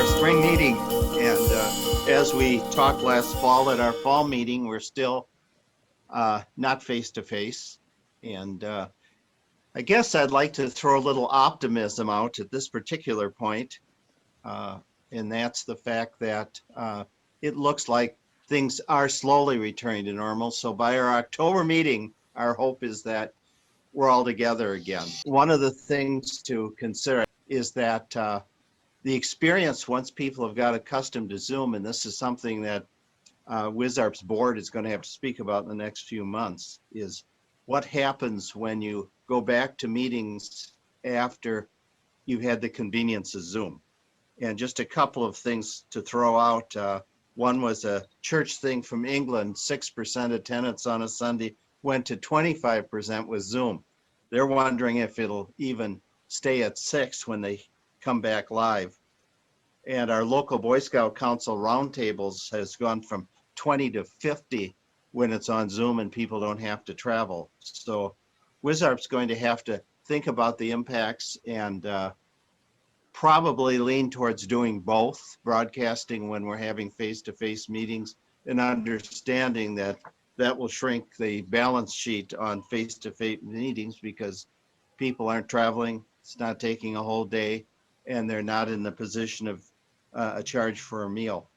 our spring meeting. And as we talked last fall at our fall meeting, we're still not face to face. And I guess I'd like to throw a little optimism out at this particular point. And that's the fact that it looks like things are slowly returning to normal. So by our October meeting, our hope is that we're all together again. One of the things to consider is that the experience, once people have got accustomed to Zoom, and this is something that WisARP's board is going to have to speak about in the next few months, is what happens when you go back to meetings after you've had the convenience of Zoom. And just a couple of things to throw out. One was a church thing from England, 6% attendance on a Sunday went to 25% with Zoom. They're wondering if it'll even stay at 6 when they come back live. And our local Boy Scout Council roundtables has gone from 20 to 50 when it's on Zoom and people don't have to travel. So WisARP's going to have to think about the impacts and probably lean towards doing both, broadcasting when we're having face-to-face meetings and understanding that that will shrink the balance sheet on face-to-face meetings because people aren't traveling, it's not taking a whole day, and they're not in the position of a charge for a meal.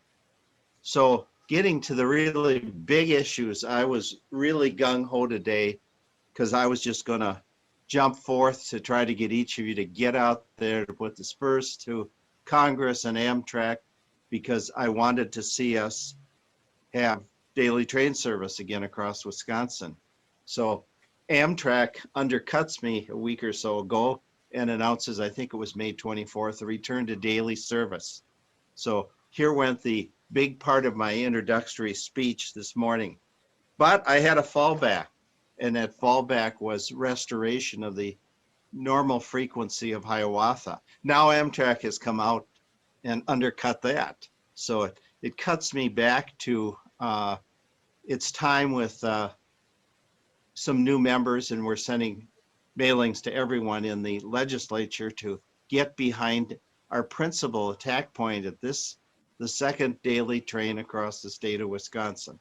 So getting to the really big issues, I was really gung-ho today because I was just going to jump forth to try to get each of you to get out there to put the spurs to Congress and Amtrak, because I wanted to see us have daily train service again across Wisconsin. So Amtrak undercuts me a week or so ago and announces, I think it was May 24th, a return to daily service. So here went the big part of my introductory speech this morning. But I had a fallback, and that fallback was restoration of the normal frequency of Hiawatha. Now Amtrak has come out and undercut that. So it cuts me back to it's time with some new members, and we're sending mailings to everyone in the legislature to get behind our principal attack point at this, the second daily train across the state of Wisconsin.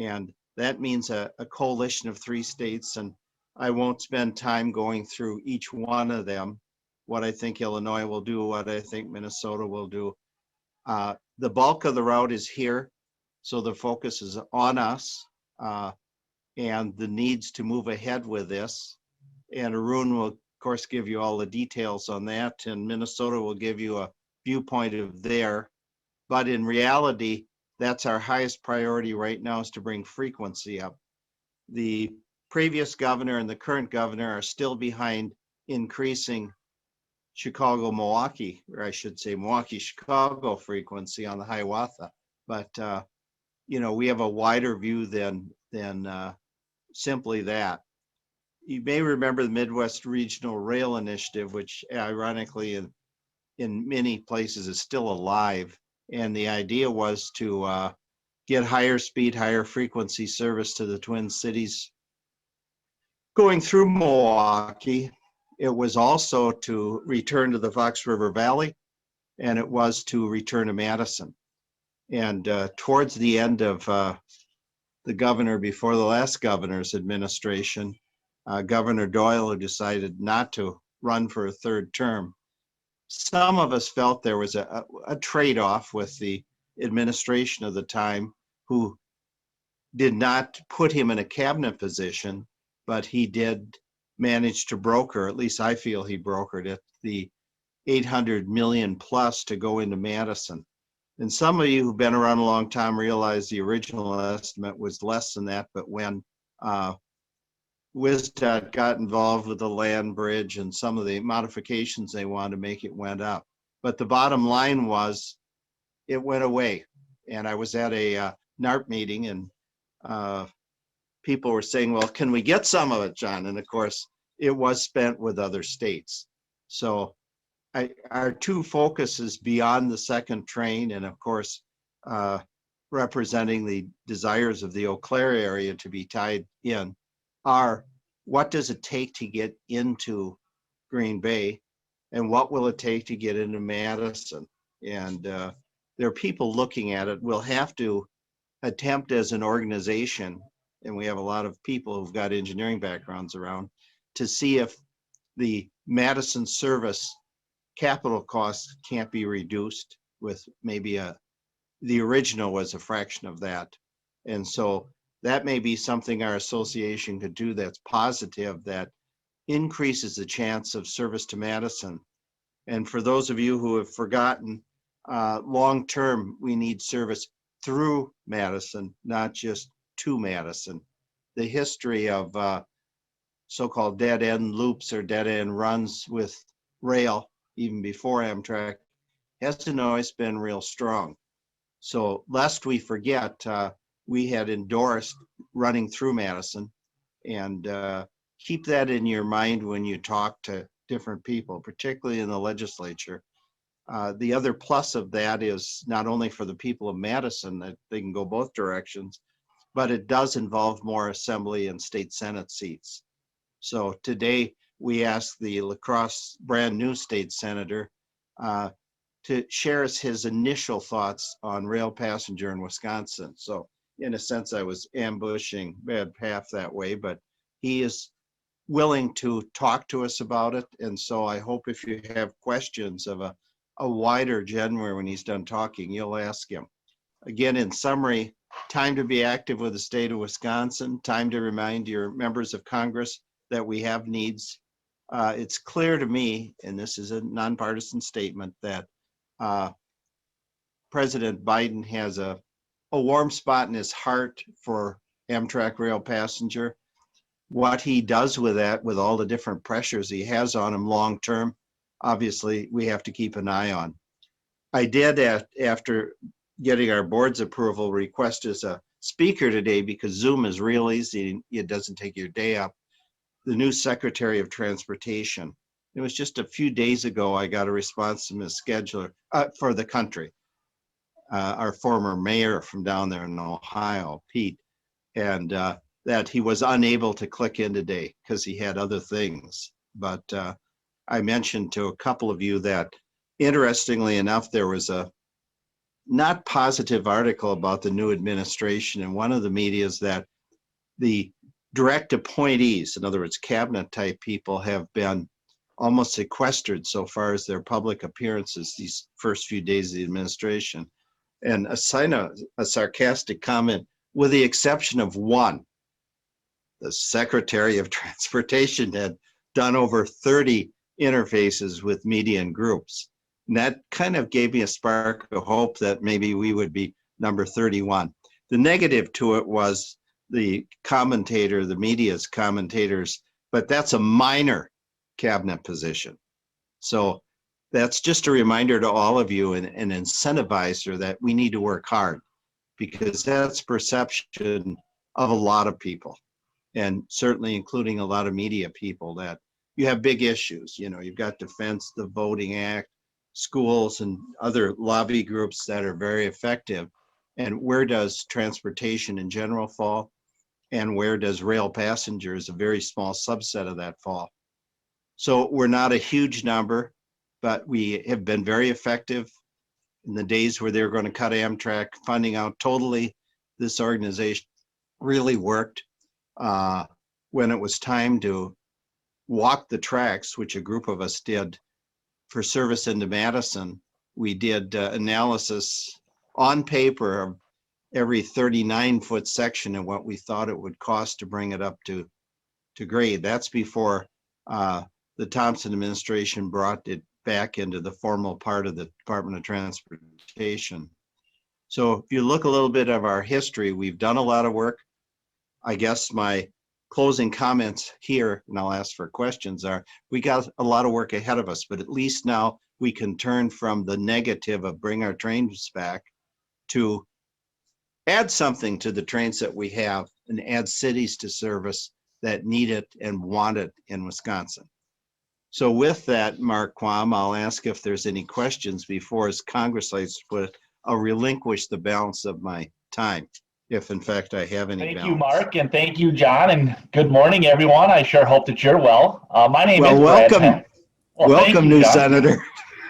And that means a coalition of 3 states, and I won't spend time going through each one of them, what I think Illinois will do, what I think Minnesota will do. The bulk of the route is here, so the focus is on us and the needs to move ahead with this. And Arun will, of course, give you all the details on that, and Minnesota will give you a viewpoint of there. But in reality, that's our highest priority right now, is to bring frequency up. The previous governor and the current governor are still behind increasing Chicago-Milwaukee, or I should say Milwaukee-Chicago frequency on the Hiawatha. But, you know, we have a wider view than simply that. You may remember the Midwest Regional Rail Initiative, which ironically in many places is still alive. And the idea was to get higher speed, higher frequency service to the Twin Cities going through Milwaukee. It was also to return to the Fox River Valley, and it was to return to Madison. And towards the end of the governor before the last governor's administration, Governor Doyle decided not to run for a 3rd term. Some of us felt there was a trade-off with the administration of the time, who did not put him in a cabinet position, but he did manage to broker, at least I feel he brokered it, the 800 million plus to go into Madison. And some of you who've been around a long time realize the original estimate was less than that, but when WisDOT got involved with the land bridge and some of the modifications they wanted to make, it went up. But the bottom line was it went away. And I was at a NARP meeting, and people were saying, well, can we get some of it, John? And of course, it was spent with other states. So our 2 focuses beyond the second train, and of course, representing the desires of the Eau Claire area to be tied in, are what does it take to get into Green Bay, and what will it take to get into Madison? And there are people looking at it. We'll have to attempt as an organization, and we have a lot of people who've got engineering backgrounds around, to see if the Madison service capital costs can't be reduced with maybe the original was a fraction of that. And so that may be something our association could do that's positive, that increases the chance of service to Madison. And for those of you who have forgotten, long-term, we need service through Madison, not just to Madison. The history of so-called dead-end loops or dead-end runs with rail, even before Amtrak, hasn't always been real strong. So lest we forget, we had endorsed running through Madison, and keep that in your mind when you talk to different people, particularly in the legislature. The other plus of that is not only for the people of Madison that they can go both directions, but it does involve more assembly and state senate seats. So today we asked the LaCrosse brand new state senator to share his initial thoughts on rail passenger in Wisconsin. So in a sense, I was ambushing Bad Pfaff that way, but he is willing to talk to us about it. And so I hope if you have questions of a wider genre when he's done talking, you'll ask him. Again, in summary, time to be active with the state of Wisconsin, time to remind your members of Congress that we have needs. It's clear to me, and this is a nonpartisan statement, that President Biden has a warm spot in his heart for Amtrak rail passenger. What he does with that, with all the different pressures he has on him long term, obviously we have to keep an eye on. I did, after getting our board's approval, request as a speaker today, because Zoom is real easy, it doesn't take your day up, the new Secretary of Transportation. It was just a few days ago I got a response from his scheduler for the country, our former mayor from down there in Ohio, Pete, and that he was unable to click in today because he had other things. But I mentioned to a couple of you that, interestingly enough, there was a not positive article about the new administration in one of the medias that the direct appointees, in other words, cabinet type people, have been almost sequestered so far as their public appearances these first few days of the administration. And a sarcastic comment, with the exception of one, the Secretary of Transportation had done over 30 interfaces with media and groups. And that kind of gave me a spark of hope that maybe we would be number 31. The negative to it was the commentator, the media's commentators, but that's a minor cabinet position. So that's just a reminder to all of you, and an incentivizer that we need to work hard, because that's perception of a lot of people, and certainly including a lot of media people, that you have big issues. You know, you've got defense, the Voting Act, schools, and other lobby groups that are very effective. And where does transportation in general fall? And where does rail passengers, a very small subset of that, fall? So we're not a huge number, but we have been very effective. In the days where they were going to cut Amtrak funding out totally, this organization really worked. When it was time to walk the tracks, which a group of us did for service into Madison, we did analysis on paper of every 39-foot section and what we thought it would cost to bring it up to grade. That's before the Thompson administration brought it back into the formal part of the Department of Transportation. So if you look a little bit of our history, we've done a lot of work. I guess my closing comments here, and I'll ask for questions, are we got a lot of work ahead of us, but at least now we can turn from the negative of bring our trains back to add something to the trains that we have and add cities to service that need it and want it in Wisconsin. So with that, Mark Quam, I'll ask if there's any questions before, as Congress likes to put it, I'll relinquish the balance of my time, if in fact I have any balance. Thank you, Mark, and thank you, John, and good morning, everyone. I sure hope that you're well. My name is welcome, Brad. Well, welcome, thank you, new John. Senator.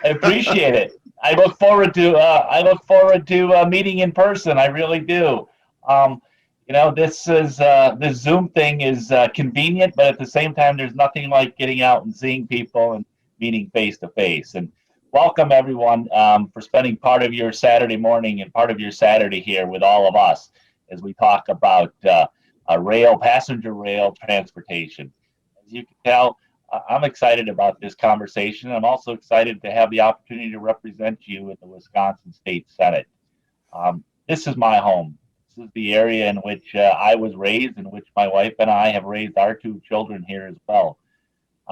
I appreciate it. I look forward to meeting in person. I really do. Um, this Zoom thing is convenient, but at the same time, there's nothing like getting out and seeing people and meeting face to face. And welcome everyone for spending part of your Saturday morning and part of your Saturday here with all of us as we talk about passenger rail transportation. As you can tell, I'm excited about this conversation. I'm also excited to have the opportunity to represent you in the Wisconsin State Senate. This is my home. This is the area in which I was raised, in which my wife and I have raised our two children here as well.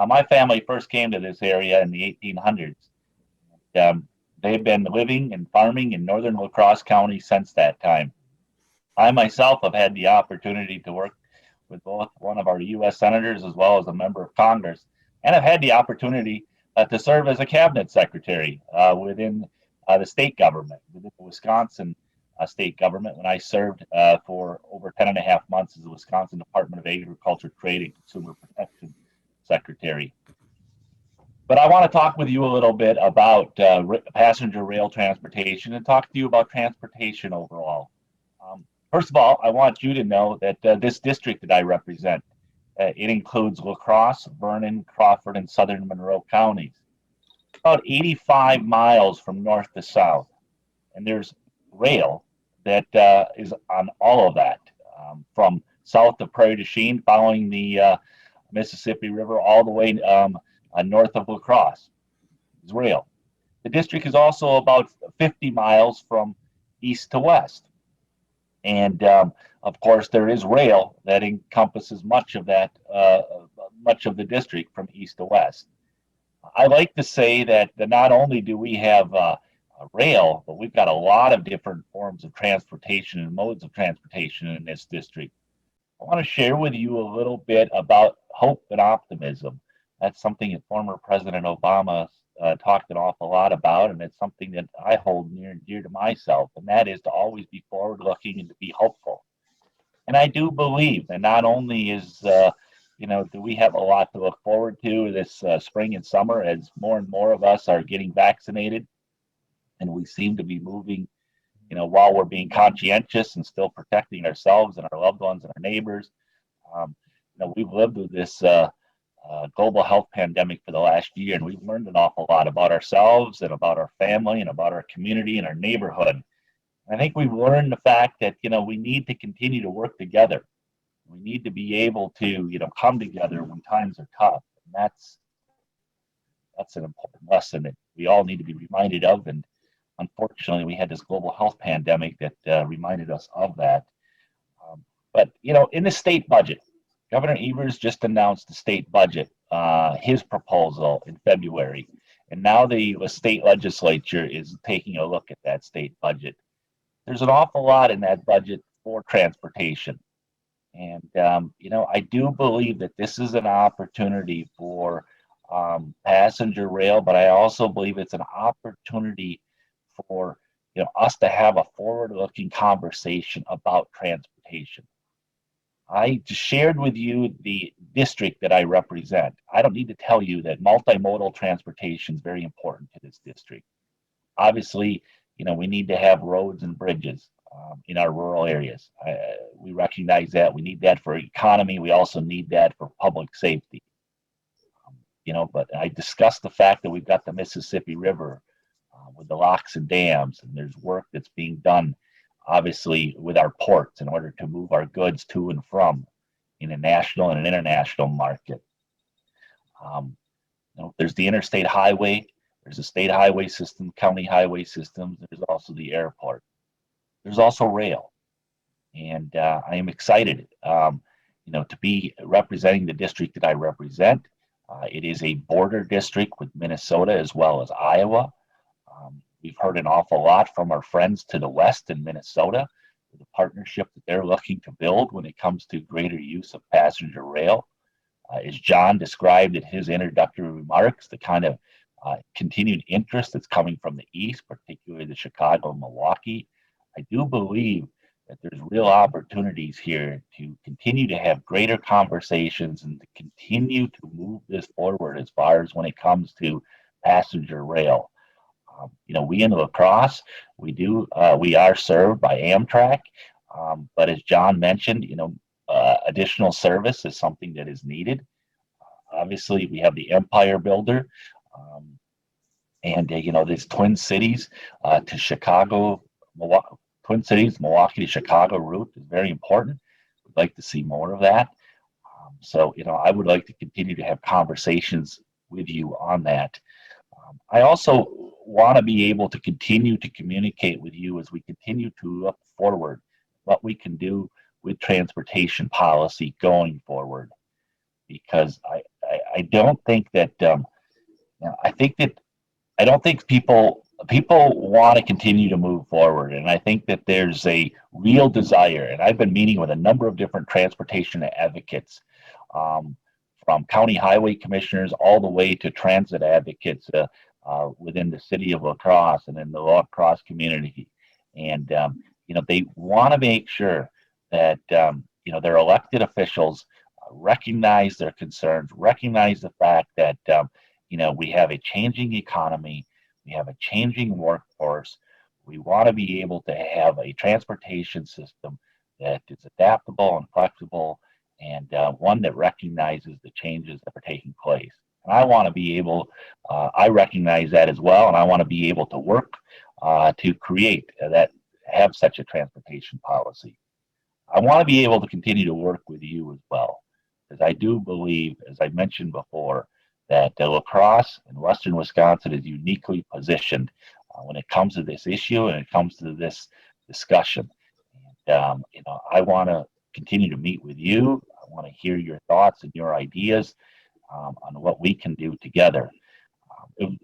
My family first came to this area in the 1800s. They've been living and farming in northern LaCrosse County since that time. I myself have had the opportunity to work with both one of our U.S. senators as well as a member of Congress, and I've had the opportunity to serve as a cabinet secretary within the state government, within the Wisconsin state government, when I served for over 10 and a half months as the Wisconsin Department of Agriculture, Trade, and Consumer Protection Secretary. But I want to talk with you a little bit about passenger rail transportation and talk to you about transportation overall. First of all, I want you to know that this district that I represent, it includes LaCrosse, Vernon, Crawford, and southern Monroe counties. About 85 miles from north to south. And there's rail that is on all of that, from south of Prairie du Chien, following the Mississippi River, all the way north of LaCrosse. It's rail. The district is also about 50 miles from east to west. And of course, there is rail that encompasses much of that, much of the district from east to west. I like to say that not only do we have rail, but we've got a lot of different forms of transportation and modes of transportation in this district. I want to share with you a little bit about hope and optimism. That's something that former President Obama talked an awful lot about, and it's something that I hold near and dear to myself, and that is to always be forward-looking and to be hopeful. And I do believe that not only do we have a lot to look forward to this spring and summer, as more and more of us are getting vaccinated, and we seem to be moving, while we're being conscientious and still protecting ourselves and our loved ones and our neighbors. We've lived with this global health pandemic for the last year, and we've learned an awful lot about ourselves and about our family and about our community and our neighborhood. I think we've learned the fact that we need to continue to work together. We need to be able to come together when times are tough, and that's an important lesson that we all need to be reminded of. And unfortunately, we had this global health pandemic that reminded us of that. But in the state budget, Governor Evers just announced the state budget, his proposal in February, and now the state legislature is taking a look at that state budget. There's an awful lot in that budget for transportation, and I do believe that this is an opportunity for passenger rail, but I also believe it's an opportunity for us to have a forward-looking conversation about transportation. I just shared with you the district that I represent. I don't need to tell you that multimodal transportation is very important to this district. Obviously, we need to have roads and bridges in our rural areas. We recognize that. We need that for economy. We also need that for public safety. But I discussed the fact that we've got the Mississippi River with the locks and dams, and there's work that's being done obviously with our ports in order to move our goods to and from in a national and an international market. There's the interstate highway, there's a state highway system, county highway systems, there's also the airport. There's also rail. And I am excited, to be representing the district that I represent. It is a border district with Minnesota as well as Iowa. We've heard an awful lot from our friends to the west in Minnesota, with the partnership that they're looking to build when it comes to greater use of passenger rail. As John described in his introductory remarks, the kind of continued interest that's coming from the east, particularly the Chicago and Milwaukee. I do believe that there's real opportunities here to continue to have greater conversations and to continue to move this forward as far as when it comes to passenger rail. We in LaCrosse, we are served by Amtrak, but as John mentioned, additional service is something that is needed. Obviously, we have the Empire Builder, and these Twin Cities to Chicago, Twin Cities, Milwaukee to Chicago route is very important. We'd like to see more of that. So, I would like to continue to have conversations with you on that. I also want to be able to continue to communicate with you as we continue to look forward, what we can do with transportation policy going forward. Because I don't think that, I don't think people want to continue to move forward, and I think that there's a real desire. And I've been meeting with a number of different transportation advocates, from county highway commissioners all the way to transit advocates within the city of LaCrosse and in the LaCrosse community. And they want to make sure that their elected officials recognize their concerns, recognize the fact that we have a changing economy, we have a changing workforce. We want to be able to have a transportation system that is adaptable and flexible, and one that recognizes the changes that are taking place. And I want to be able, I recognize that as well, and I want to be able to work to create that, have such a transportation policy. I want to be able to continue to work with you as well, because I do believe, as I mentioned before, that LaCrosse and Western Wisconsin is uniquely positioned when it comes to this issue and it comes to this discussion. And, I want to continue to meet with you. I want to hear your thoughts and your ideas on what we can do together.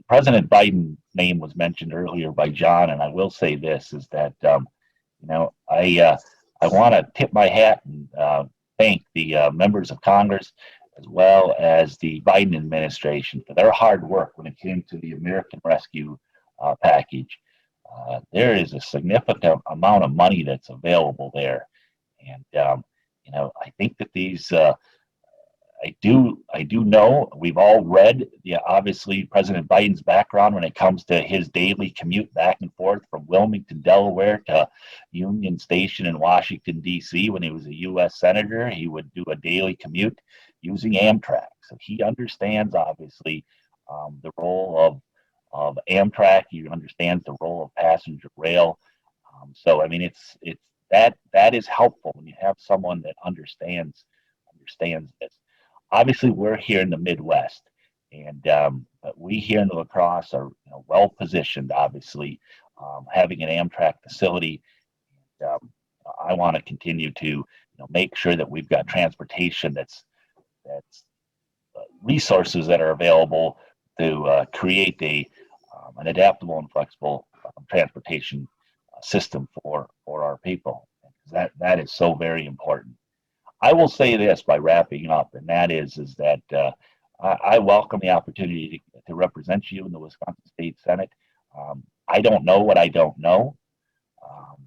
President Biden's name was mentioned earlier by John, and I will say this, is that, I want to tip my hat and thank the members of Congress as well as the Biden administration for their hard work when it came to the American Rescue package. There is a significant amount of money that's available there. And, I think that these, I do know, we've all read, obviously, President Biden's background when it comes to his daily commute back and forth from Wilmington, Delaware to Union Station in Washington, D.C. When he was a U.S. Senator, he would do a daily commute using Amtrak. So he understands, obviously, the role of Amtrak. He understands the role of passenger rail. So, I mean, it's that is helpful when you have someone that understands this. Obviously, we're here in the Midwest, and but we here in the LaCrosse are well positioned. Obviously, having an Amtrak facility, and, I want to continue to make sure that we've got transportation that's resources that are available to create an adaptable and flexible transportation system for our people. That is so very important. I will say this by wrapping up, and that is that I welcome the opportunity to represent you in the Wisconsin State Senate. I don't know what I don't know,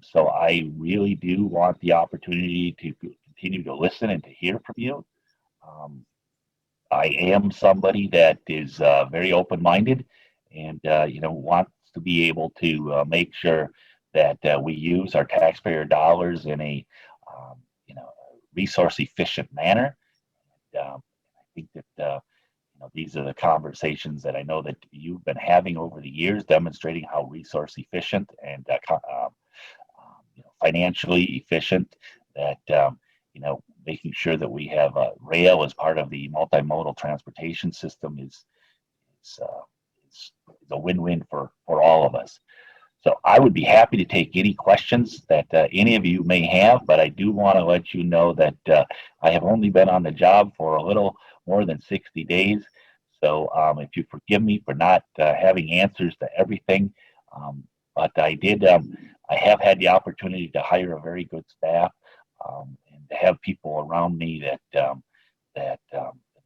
so I really do want the opportunity to continue to listen and to hear from you. I am somebody that is very open-minded, and wants to be able to make sure that we use our taxpayer dollars in a resource efficient manner. And, I think that these are the conversations that I know that you've been having over the years, demonstrating how resource efficient and financially efficient that making sure that we have rail as part of the multimodal transportation system is a win-win for all of us. So I would be happy to take any questions that any of you may have, but I do want to let you know that I have only been on the job for a little more than 60 days. So if you forgive me for not having answers to everything, but I have had the opportunity to hire a very good staff and to have people around me that have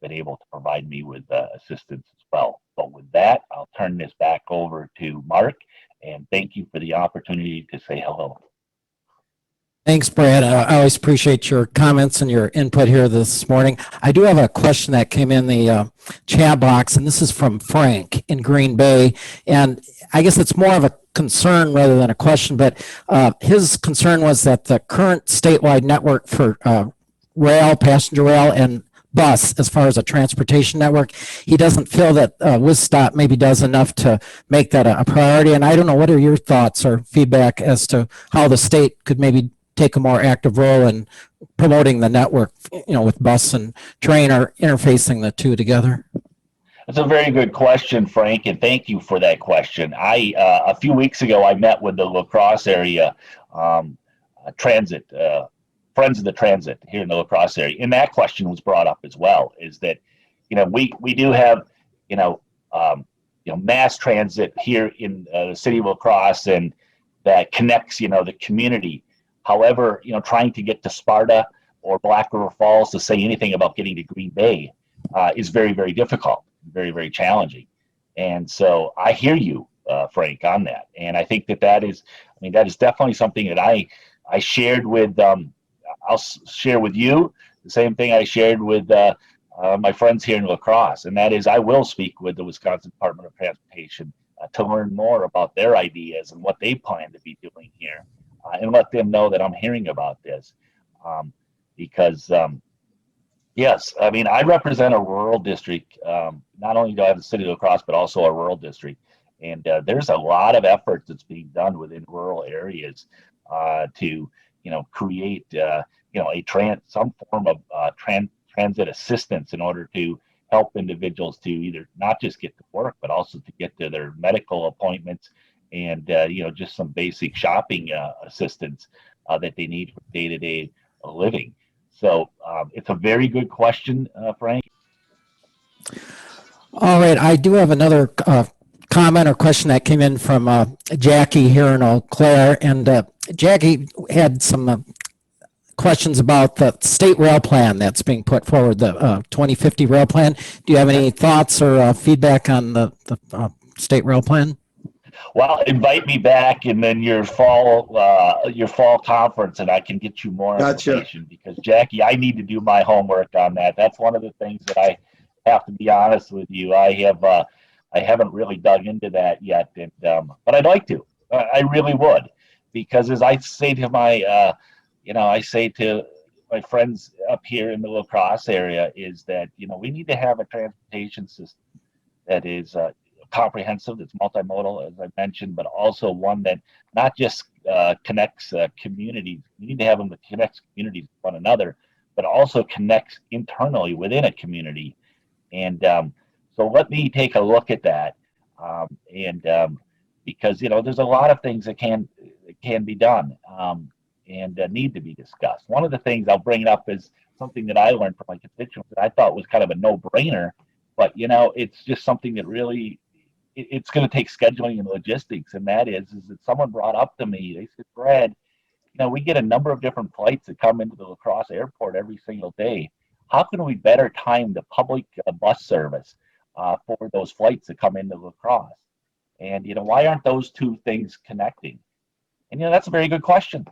been able to provide me with assistance as well. But with that, I'll turn this back over to Mark. And thank you for the opportunity to say hello. Thanks, Brad. I always appreciate your comments and your input here this morning. I do have a question that came in the chat box, and this is from Frank in Green Bay. And I guess it's more of a concern rather than a question, but his concern was that the current statewide network for rail, passenger rail, and bus, as far as a transportation network, he doesn't feel that WisStop maybe does enough to make that a priority. And I don't know, what are your thoughts or feedback as to how the state could maybe take a more active role in promoting the network, with bus and train, or interfacing the two together? That's a very good question, Frank, and thank you for that question. A few weeks ago, I met with the LaCrosse area transit, Friends of the Transit here in the LaCrosse area, and that question was brought up as well, is that, we do have, mass transit here in the city of LaCrosse, and that connects, the community. However, trying to get to Sparta or Black River Falls to say anything about getting to Green Bay is very, very difficult, very, very challenging. And so I hear you, Frank, on that. And I think that is definitely something that I shared with, I'll share with you the same thing I shared with my friends here in LaCrosse. And that is, I will speak with the Wisconsin Department of Transportation to learn more about their ideas and what they plan to be doing here. And let them know that I'm hearing about this, because yes, I represent a rural district. Not only do I have the city of LaCrosse, but also a rural district, and there's a lot of effort that's being done within rural areas to create some form of transit assistance in order to help individuals to either not just get to work, but also to get to their medical appointments, and just some basic shopping assistance that they need for day-to-day living. So it's a very good question, Frank. All right, I do have another comment or question that came in from Jackie here in Eau Claire, and Jackie had some questions about the state rail plan that's being put forward, the 2050 rail plan. Do you have any thoughts or feedback on the state rail plan? Well, invite me back, and then your fall conference, and I can get you more information. Because Jackie, I need to do my homework on that. That's one of the things that I have to be honest with you. I haven't really dug into that yet, and but I'd like to. I really would, because as I say to my my friends up here in the LaCrosse area, is that we need to have a transportation system that is comprehensive, that's multimodal, as I mentioned, but also one that not just connects communities. We need to have them that connects communities with one another, but also connects internally within a community. And so let me take a look at that, because there's a lot of things that can be done and need to be discussed. One of the things I'll bring up is something that I learned from my constituents that I thought was kind of a no-brainer, but it's just something that really it's going to take scheduling and logistics, and that is that someone brought up to me. They said, Brad, we get a number of different flights that come into the LaCrosse airport every single day. How can we better time the public bus service for those flights that come into LaCrosse? And why aren't those two things connecting? And that's a very good question.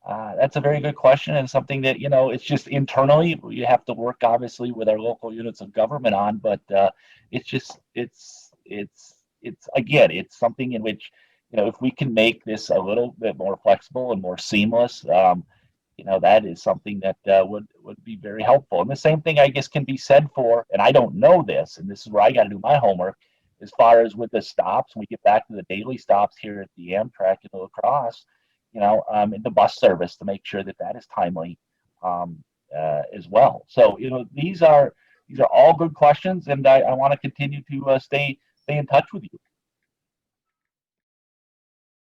That's a very good question, and something that it's just internally we have to work obviously with our local units of government on. But it's something in which if we can make this a little bit more flexible and more seamless, that is something that would be very helpful. And the same thing, I guess, can be said for, and I don't know this, and this is where I got to do my homework, as far as with the stops. When we get back to the daily stops here at the Amtrak in the LaCrosse, in the bus service, to make sure that is timely as well. So these are all good questions, and I want to continue to stay in touch with you.